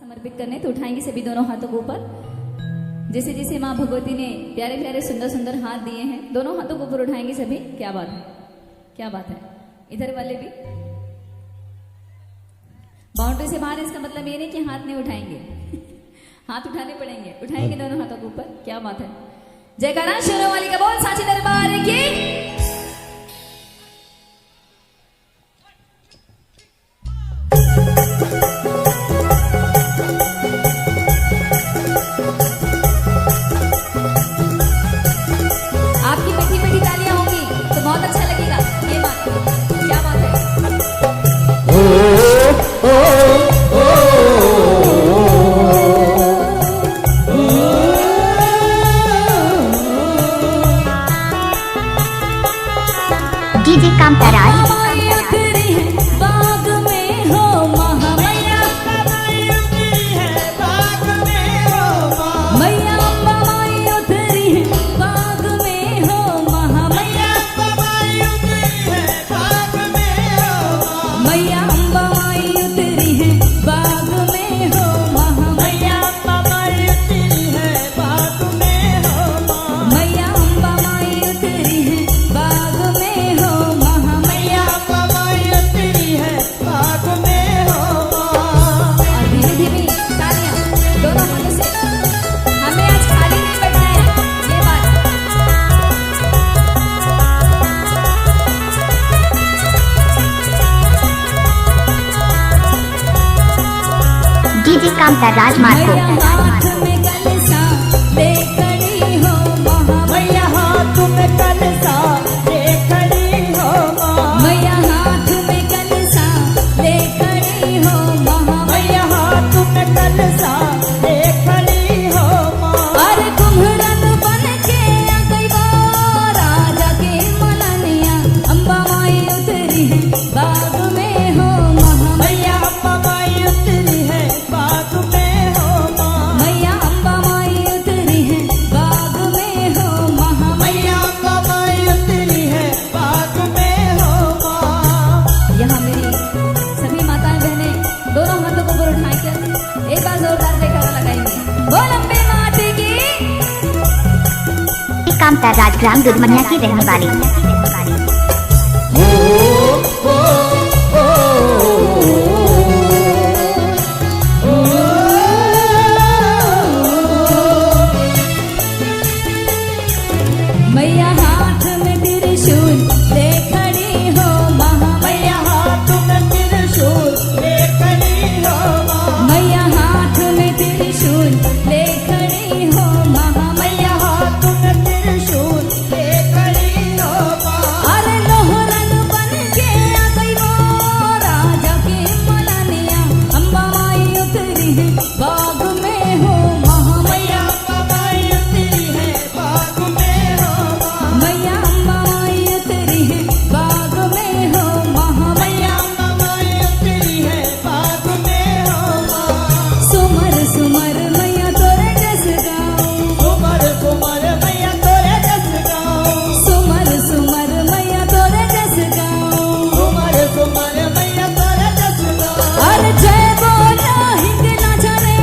समर्पित करने तो उठाएंगे सभी दोनों हाथों को ऊपर। जैसे जैसे माँ भगवती ने प्यारे प्यारे सुंदर सुंदर हाथ दिए हैं, दोनों हाथों को ऊपर उठाएंगे सभी। क्या बात है, क्या बात है। इधर वाले भी बाउंड्री से बाहर, इसका मतलब ये नहीं कि हाथ नहीं उठाएंगे हाथ उठाने पड़ेंगे, उठाएंगे दोनों हाथों को ऊपर। क्या बात है। जयकारा शेरों वाली का बोल सांची दरबार की। आपकी मीठी मीठी तालियां होंगी तो बहुत अच्छा लगेगा। ये बात, क्या बात है। डीजे कामताराज डीजे कामताराज मार्को। कामताराज ग्राम दुधमनिया की रहने वाली। मैया हाथ में त्रिशूल ले खड़ी हो महा, मैया हाथ में त्रिशूल ले खड़ी हो महा, मैया हाथ में त्रिशूल ले खड़ी हो महा, मैया हाथ में त्रिशूल ले खड़ी हो महा। अरे लोहरन बन के आ गई वो राजा की मलानिया, अम्बा माई उतरी है बाग में हो महा, मैया अम्बा माई उतरी है बाग में हो महा, मैया अम्बा माई उतरी है बाग में हो महा, मैया अम्बा माई उतरी है बाग में हो महा। सुमर सुमर मैया तोरे जस गाऊं, सुमर सुमर मैया तोरे जस गाऊं, सुमर सुमर मैया तोरे जस गाऊं, सुमर सुमर मैया तोरे जस गाऊं। अरे जय बोला हिंगला चले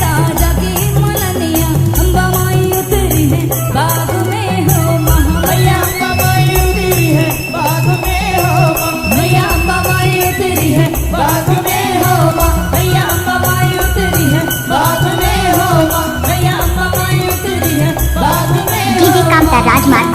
राजा की मलनिया, अम्बा माई उतरी है बाग में हो महा, मैया अम्बा माई उतरी है बाग में हो महा, मैया अम्बा माई उतरी है बाग में हो महा, मैया अम्बा माई उतरी है बाग में हो महा, मैया अम्बा माई उतरी है बाग में हो डीजे कामताराज मार्को।